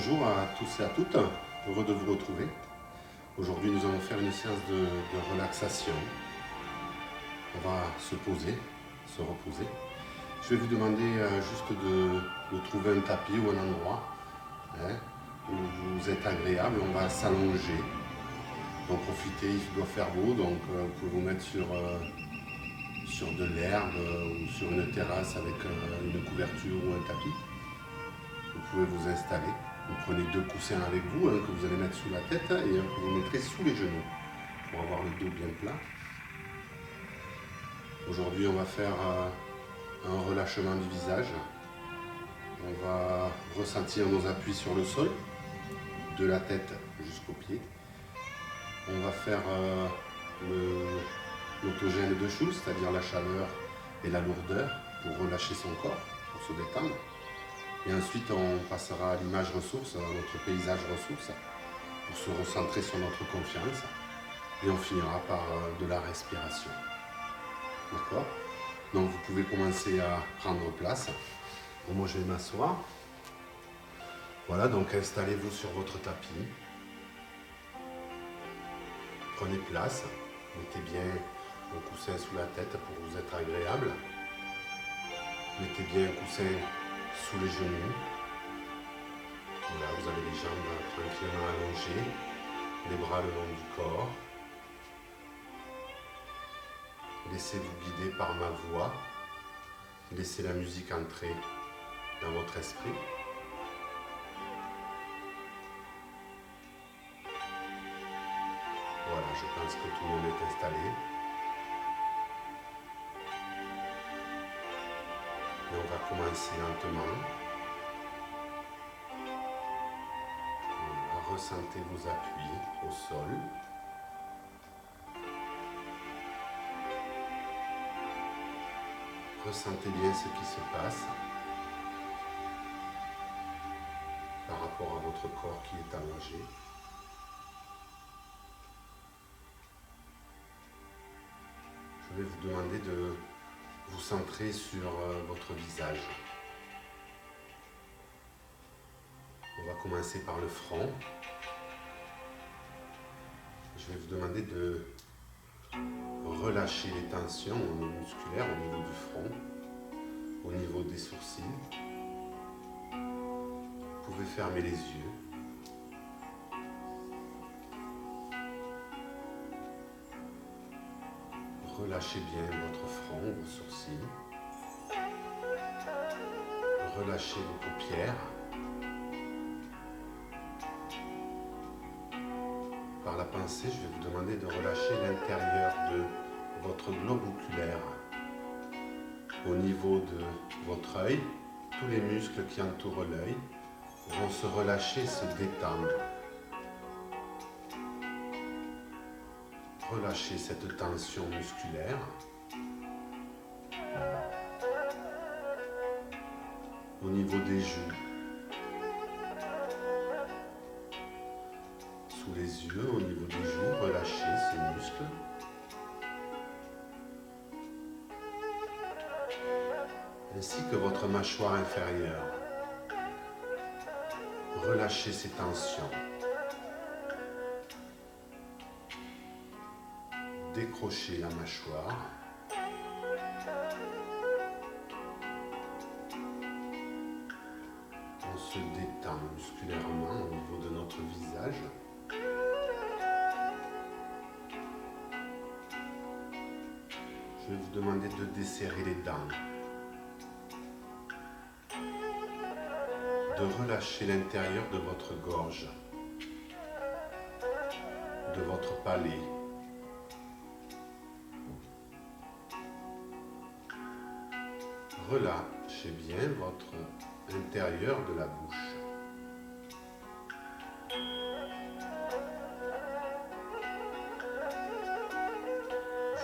Bonjour à tous et à toutes, heureux de vous retrouver. Aujourd'hui nous allons faire une séance de relaxation. On va se poser, se reposer. Je vais vous demander juste de trouver un tapis ou un endroit où vous êtes agréable. On va s'allonger. Donc profitez, il doit faire beau, donc vous pouvez vous mettre sur de l'herbe ou sur une terrasse avec une couverture ou un tapis. Vous pouvez vous installer. Vous prenez deux coussins avec vous, un que vous allez mettre sous la tête et un que vous mettrez sous les genoux pour avoir le dos bien plat. Aujourd'hui, on va faire un relâchement du visage. On va ressentir nos appuis sur le sol, de la tête jusqu'aux pieds. On va faire l'autogène de Schulz, c'est-à-dire la chaleur et la lourdeur pour relâcher son corps, pour se détendre. Et ensuite, on passera à l'image ressource, à notre paysage ressource, pour se recentrer sur notre confiance. Et on finira par de la respiration. D'accord? Donc, vous pouvez commencer à prendre place. Bon, moi, je vais m'asseoir. Voilà, donc installez-vous sur votre tapis. Prenez place. Mettez bien un coussin sous la tête pour vous être agréable. Mettez bien un coussin sous les genoux. Voilà, vous avez les jambes tranquillement allongées, les bras le long du corps. Laissez-vous guider par ma voix. Laissez la musique entrer dans votre esprit. Voilà, je pense que tout le monde est installé. Et on va commencer lentement. Voilà, ressentez vos appuis au sol. Ressentez bien ce qui se passe par rapport à votre corps qui est allongé. Je vais vous demander de vous centrer sur votre visage. On va commencer par le front. Je vais vous demander de relâcher les tensions musculaires au niveau du front, au niveau des sourcils. Vous pouvez fermer les yeux. Relâchez bien votre front, vos sourcils. Relâchez vos paupières. Par la pensée, je vais vous demander de relâcher l'intérieur de votre globe oculaire. Au niveau de votre œil, tous les muscles qui entourent l'œil vont se relâcher, se détendre. Relâchez cette tension musculaire. Au niveau des joues, sous les yeux, au niveau des joues, relâchez ces muscles. Ainsi que votre mâchoire inférieure. Relâchez ces tensions. Décrochez la mâchoire. On se détend musculairement au niveau de notre visage. Je vais vous demander de desserrer les dents. De relâcher l'intérieur de votre gorge, de votre palais. Relâchez bien votre intérieur de la bouche.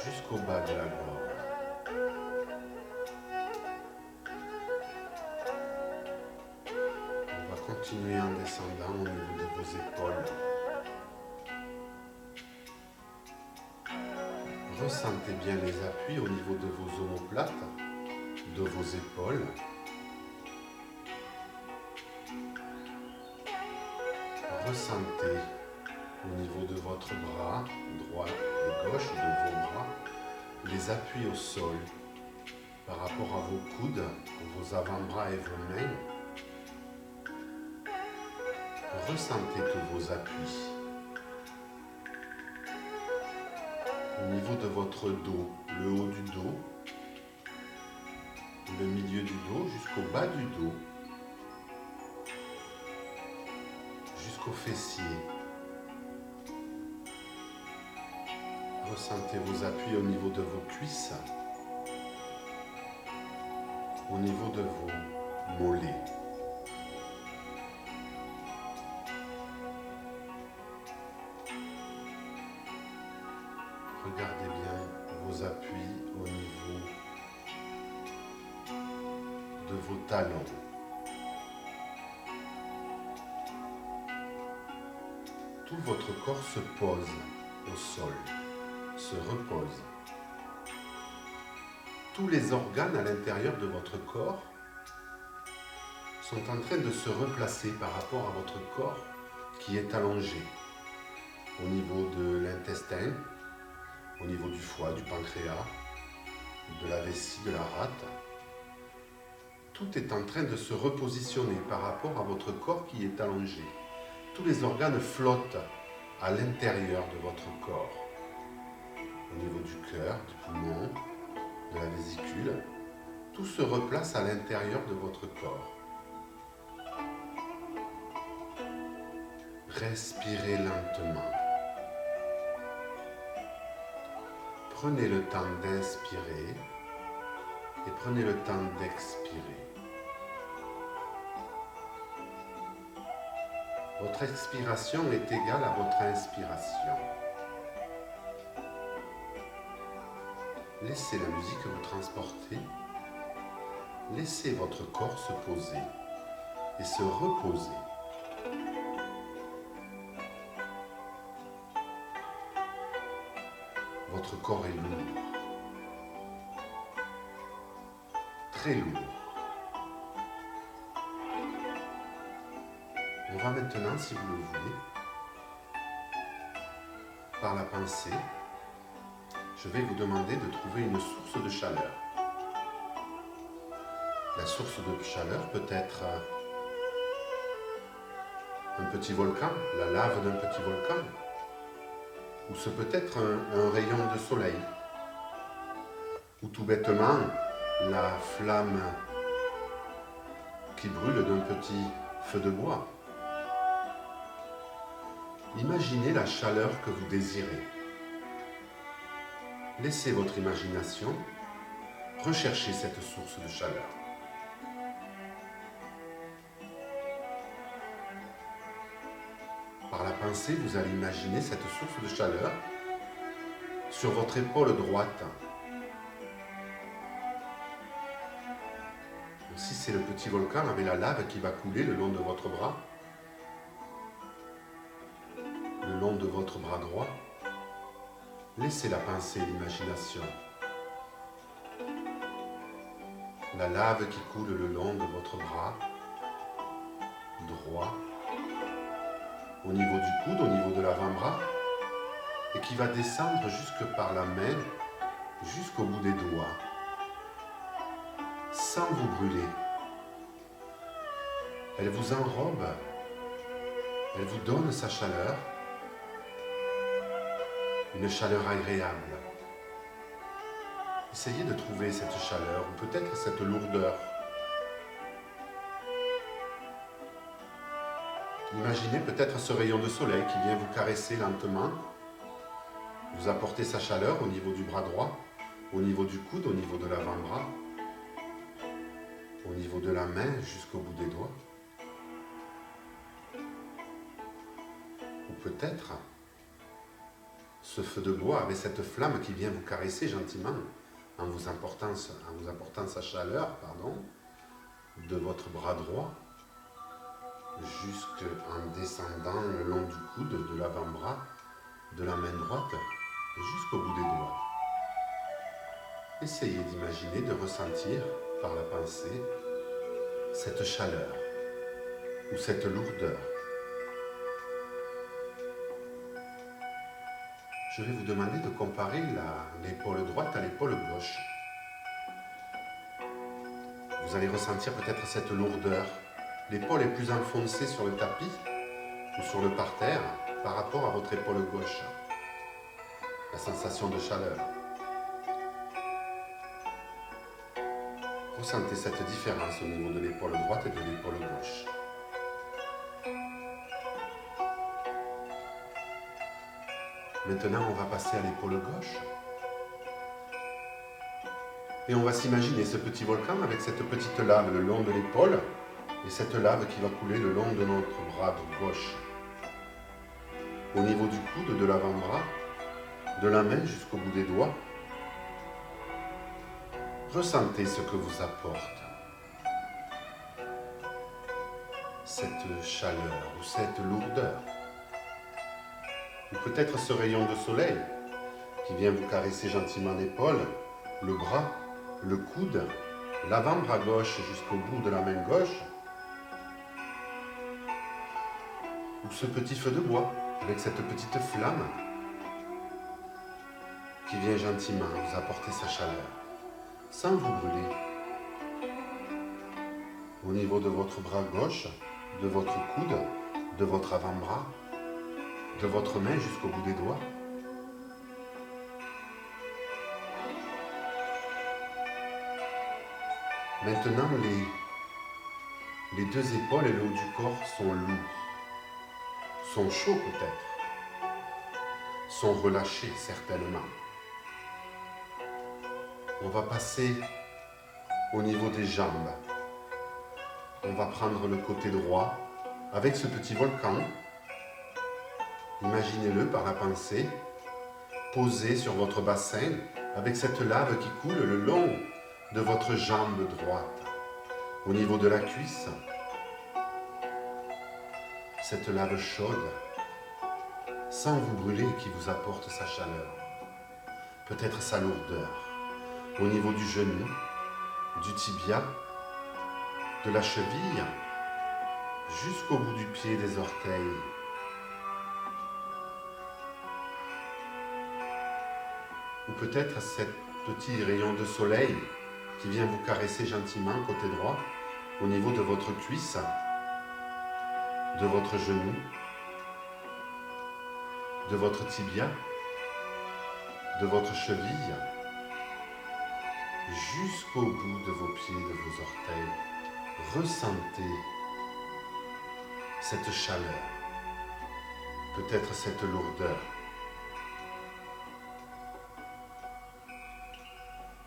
Jusqu'au bas de la gorge. On va continuer en descendant au niveau de vos épaules. Ressentez bien les appuis au niveau de vos omoplates, de vos épaules. ressentez au niveau de votre bras droit et gauche, de vos bras, les appuis au sol par rapport à vos coudes, vos avant-bras et vos mains. Ressentez tous vos appuis. Au niveau de votre dos, le haut du dos, le milieu du dos jusqu'au bas du dos, jusqu'au fessier. Ressentez vos appuis au niveau de vos cuisses, au niveau de vos mollets. Regardez bien vos appuis au niveau de vos talons. Tout votre corps se pose au sol, se repose. Tous les organes à l'intérieur de votre corps sont en train de se replacer par rapport à votre corps qui est allongé au niveau de l'intestin, au niveau du foie, du pancréas, de la vessie, de la rate. Tout est en train de se repositionner par rapport à votre corps qui est allongé. Tous les organes flottent à l'intérieur de votre corps, au niveau du cœur, du poumon, de la vésicule. Tout se replace à l'intérieur de votre corps. Respirez lentement. Prenez le temps d'inspirer et prenez le temps d'expirer. Votre expiration est égale à votre inspiration. Laissez la musique vous transporter. Laissez votre corps se poser et se reposer. Votre corps est lourd. Très lourd. On va maintenant, si vous le voulez, par la pensée, je vais vous demander de trouver une source de chaleur. La source de chaleur peut être un petit volcan, la lave d'un petit volcan, ou ce peut être un rayon de soleil, ou tout bêtement la flamme qui brûle d'un petit feu de bois. Imaginez la chaleur que vous désirez. Laissez votre imagination rechercher cette source de chaleur. Par la pensée, vous allez imaginer cette source de chaleur sur votre épaule droite. Si c'est le petit volcan avec la lave qui va couler le long de votre bras, le long de votre bras droit, laissez la pensée et l'imagination. La lave qui coule le long de votre bras droit, au niveau du coude, au niveau de l'avant-bras, et qui va descendre jusque par la main, jusqu'au bout des doigts, sans vous brûler. Elle vous enrobe, elle vous donne sa chaleur, une chaleur agréable. Essayez de trouver cette chaleur, ou peut-être cette lourdeur. Imaginez peut-être ce rayon de soleil qui vient vous caresser lentement, vous apporter sa chaleur au niveau du bras droit, au niveau du coude, au niveau de l'avant-bras, au niveau de la main jusqu'au bout des doigts. Ou peut-être ce feu de bois avec cette flamme qui vient vous caresser gentiment en vous apportant sa chaleur, de votre bras droit jusqu'en descendant le long du coude, de l'avant-bras, de la main droite jusqu'au bout des doigts. Essayez d'imaginer, de ressentir par la pensée cette chaleur ou cette lourdeur. je vais vous demander de comparer l'épaule droite à l'épaule gauche. Vous allez ressentir peut-être cette lourdeur. L'épaule est plus enfoncée sur le tapis ou sur le parterre par rapport à votre épaule gauche. La sensation de chaleur. Ressentez cette différence au niveau de l'épaule droite et de l'épaule gauche. Maintenant, on va passer à l'épaule gauche. Et on va s'imaginer ce petit volcan avec cette petite lave le long de l'épaule et cette lave qui va couler le long de notre bras gauche. Au niveau du coude, de l'avant-bras, de la main jusqu'au bout des doigts, ressentez ce que vous apporte cette chaleur ou cette lourdeur. Ou peut-être ce rayon de soleil qui vient vous caresser gentiment l'épaule, le bras, le coude, l'avant-bras gauche jusqu'au bout de la main gauche. Ou ce petit feu de bois avec cette petite flamme qui vient gentiment vous apporter sa chaleur, sans vous brûler. Au niveau de votre bras gauche, de votre coude, de votre avant-bras, de votre main jusqu'au bout des doigts. Maintenant, les deux épaules et le haut du corps sont lourds, sont chauds peut-être, sont relâchés certainement. On va passer au niveau des jambes. On va prendre le côté droit avec ce petit volcan. Imaginez-le par la pensée, posé sur votre bassin avec cette lave qui coule le long de votre jambe droite, au niveau de la cuisse. Cette lave chaude, sans vous brûler, qui vous apporte sa chaleur, peut-être sa lourdeur, au niveau du genou, du tibia, de la cheville, jusqu'au bout du pied des orteils. Ou peut-être ce petit rayon de soleil qui vient vous caresser gentiment côté droit, au niveau de votre cuisse, de votre genou, de votre tibia, de votre cheville, jusqu'au bout de vos pieds, de vos orteils. Ressentez cette chaleur, peut-être cette lourdeur,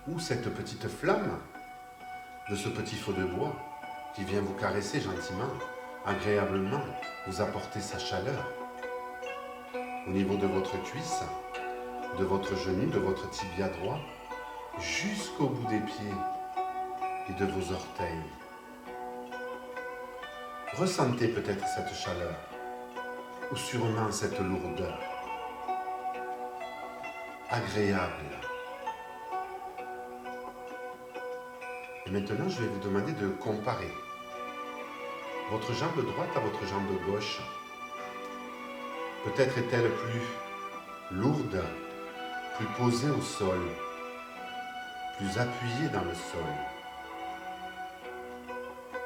ou cette petite flamme de ce petit feu de bois qui vient vous caresser gentiment, agréablement, vous apporter sa chaleur au niveau de votre cuisse, de votre genou, de votre tibia droit, jusqu'au bout des pieds et de vos orteils. Ressentez peut-être cette chaleur ou sûrement cette lourdeur agréable. Et maintenant, je vais vous demander de comparer votre jambe droite à votre jambe gauche. Peut-être est-elle plus lourde, plus posée au sol, plus appuyée dans le sol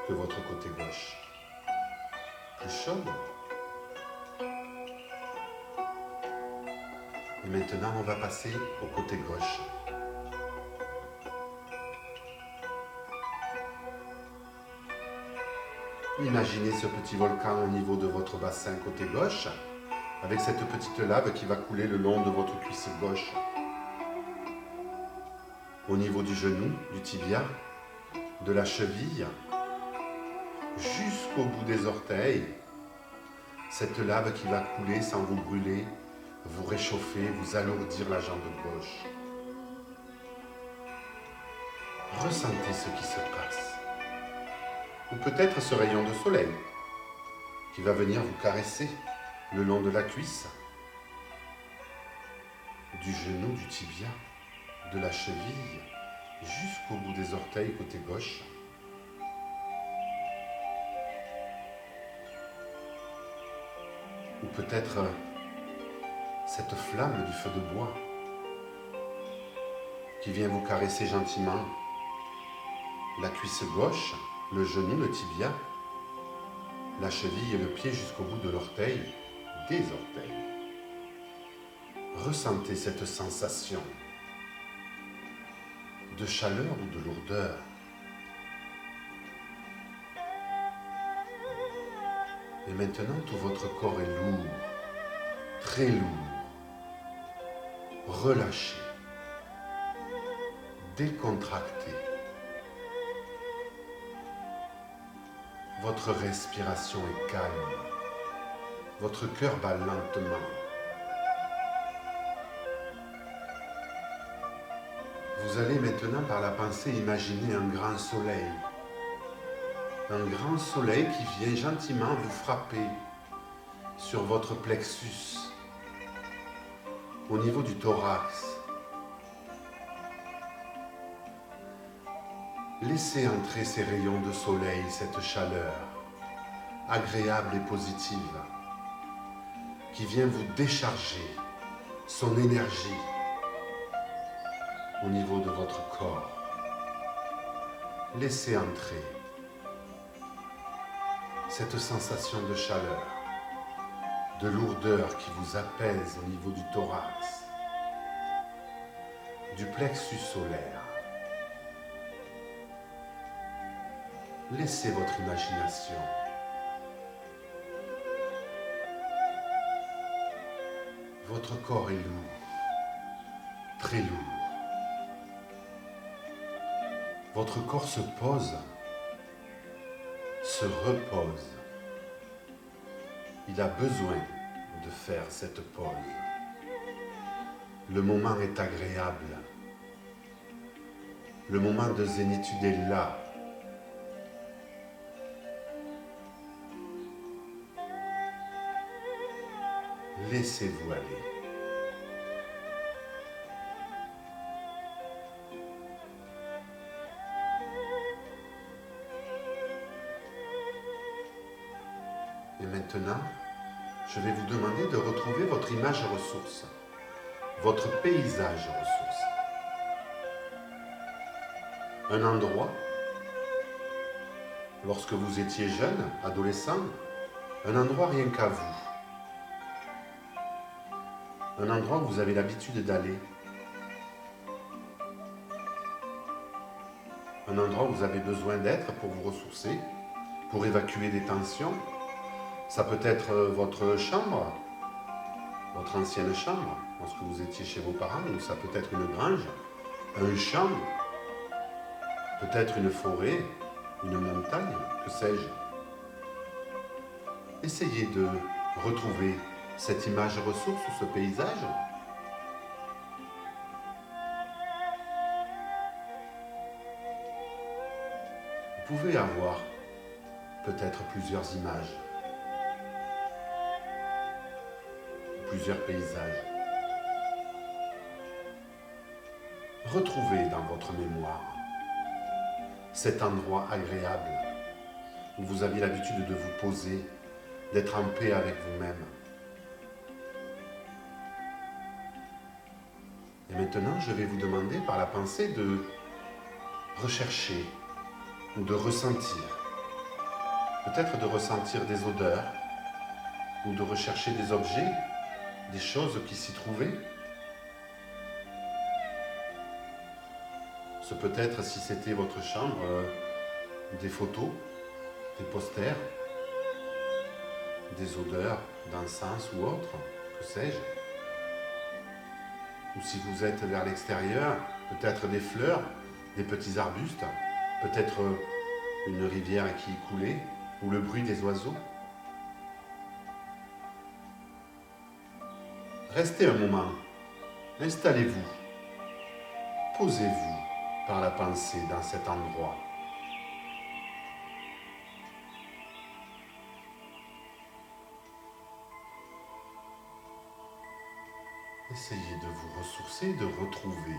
que votre côté gauche. Plus chaude. Et maintenant, on va passer au côté gauche. Imaginez ce petit volcan au niveau de votre bassin côté gauche, avec cette petite lave qui va couler le long de votre cuisse gauche. Au niveau du genou, du tibia, de la cheville, jusqu'au bout des orteils, cette lave qui va couler sans vous brûler, vous réchauffer, vous alourdir la jambe gauche. Ressentez ce qui se passe. Ou peut-être ce rayon de soleil qui va venir vous caresser le long de la cuisse, du genou, du tibia, de la cheville, jusqu'au bout des orteils côté gauche. Ou peut-être cette flamme du feu de bois qui vient vous caresser gentiment la cuisse gauche, le genou, le tibia, la cheville et le pied jusqu'au bout de l'orteil, des orteils. Ressentez cette sensation de chaleur ou de lourdeur. Et maintenant, tout votre corps est lourd, très lourd. Relâchez, décontractez. Votre respiration est calme. Votre cœur bat lentement. Vous allez maintenant par la pensée imaginer un grand soleil. Un grand soleil qui vient gentiment vous frapper sur votre plexus, au niveau du thorax. Laissez entrer ces rayons de soleil, cette chaleur agréable et positive qui vient vous décharger son énergie au niveau de votre corps. Laissez entrer cette sensation de chaleur, de lourdeur qui vous apaise au niveau du thorax, du plexus solaire. Laissez votre imagination votre corps est lourd, très lourd. Votre corps se pose, se repose. Il a besoin de faire cette pause. Le moment est agréable. Le moment de zénitude est là. Laissez-vous aller. Et maintenant, je vais vous demander de retrouver votre image ressource, votre paysage ressource. Un endroit, lorsque vous étiez jeune, adolescent, un endroit rien qu'à vous. Un endroit où vous avez l'habitude d'aller. Un endroit où vous avez besoin d'être pour vous ressourcer, pour évacuer des tensions. Ça peut être votre chambre, votre ancienne chambre, lorsque vous étiez chez vos parents, ou ça peut être une grange, un champ, peut-être une forêt, une montagne, que sais-je. Essayez de retrouver cette image ressource ou ce paysage. Vous pouvez avoir peut-être plusieurs images, plusieurs paysages. Retrouvez dans votre mémoire cet endroit agréable où vous aviez l'habitude de vous poser, d'être en paix avec vous-même. Et maintenant, je vais vous demander par la pensée de rechercher ou de ressentir. Peut-être de ressentir des odeurs ou de rechercher des objets, des choses qui s'y trouvaient. Ce peut être, si c'était votre chambre, des photos, des posters, des odeurs d'encens ou autre, que sais-je. Ou si vous êtes vers l'extérieur, peut-être des fleurs, des petits arbustes, peut-être une rivière qui coulait, ou le bruit des oiseaux. Restez un moment, installez-vous, posez-vous par la pensée dans cet endroit. Essayez de vous ressourcer, de retrouver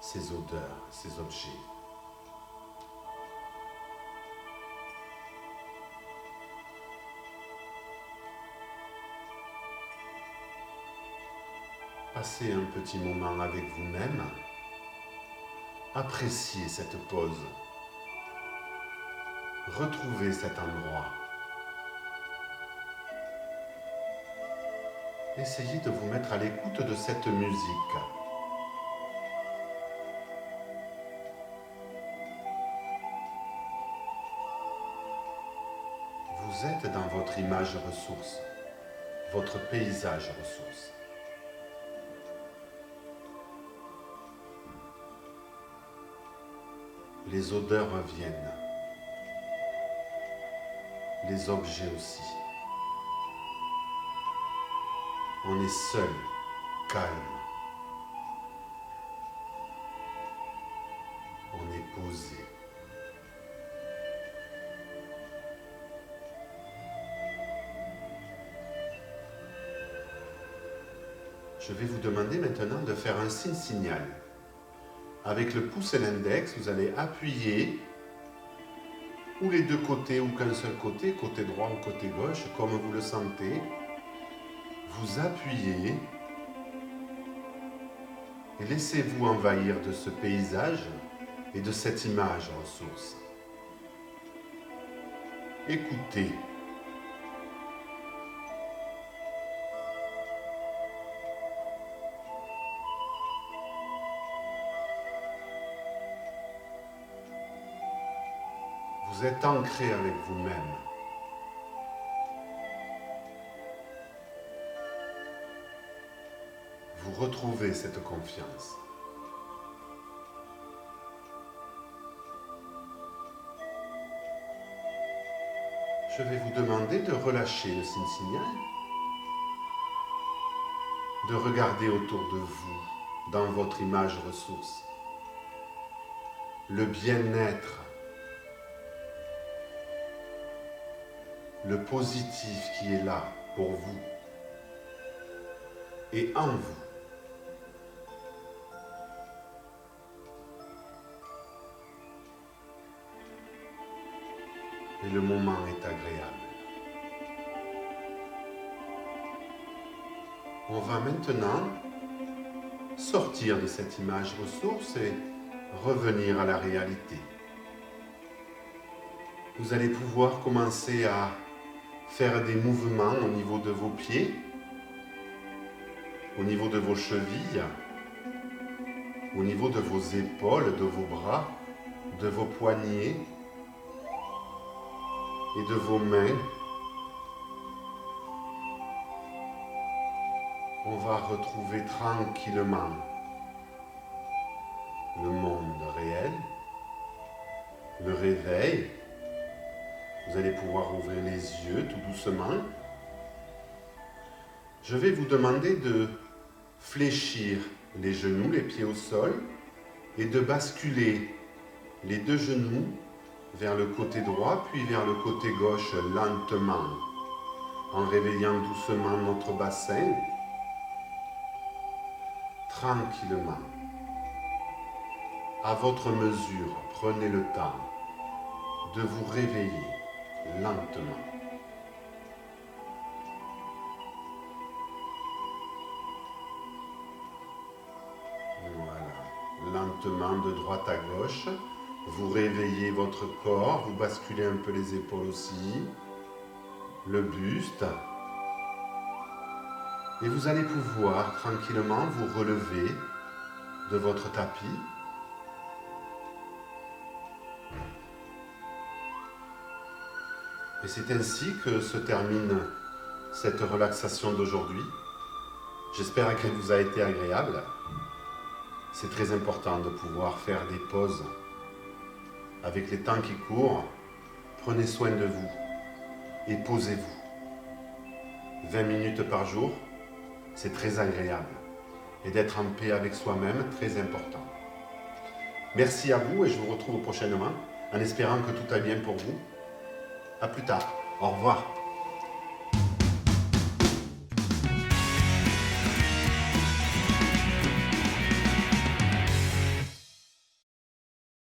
ces odeurs, ces objets. Passez un petit moment avec vous-même. Appréciez cette pause. Retrouvez cet endroit. Essayez de vous mettre à l'écoute de cette musique. Vous êtes dans votre image ressource, votre paysage ressource. Les odeurs reviennent, les objets aussi. On est seul, calme. On est posé. Je vais vous demander maintenant de faire un signe-signal. Avec le pouce et l'index, vous allez appuyer ou les deux côtés ou qu'un seul côté, côté droit ou côté gauche, comme vous le sentez. Vous appuyez et laissez-vous envahir de ce paysage et de cette image ressource. Écoutez. Vous êtes ancré avec vous-même. Vous retrouvez cette confiance. Je vais vous demander de relâcher le signe-signal, de regarder autour de vous, dans votre image ressource, le bien-être, le positif qui est là pour vous et en vous. Et le moment est agréable. On va maintenant sortir de cette image ressource et revenir à la réalité. Vous allez pouvoir commencer à faire des mouvements au niveau de vos pieds, au niveau de vos chevilles, au niveau de vos épaules, de vos bras, de vos poignets et de vos mains. On va retrouver tranquillement le monde réel, le réveil. Vous allez pouvoir ouvrir les yeux tout doucement. Je vais vous demander de fléchir les genoux, les pieds au sol, et de basculer les deux genoux vers le côté droit, puis vers le côté gauche lentement, en réveillant doucement notre bassin, tranquillement. À votre mesure, prenez le temps de vous réveiller lentement. Voilà, lentement de droite à gauche, vous réveillez votre corps, vous basculez un peu les épaules aussi, le buste, et vous allez pouvoir tranquillement vous relever de votre tapis. Et c'est ainsi que se termine cette relaxation d'aujourd'hui. J'espère qu'elle vous a été agréable. C'est très important de pouvoir faire des pauses. Avec les temps qui courent, prenez soin de vous et posez-vous. 20 minutes par jour, c'est très agréable. Et d'être en paix avec soi-même, très important. Merci à vous et je vous retrouve prochainement en espérant que tout va bien pour vous. À plus tard. Au revoir.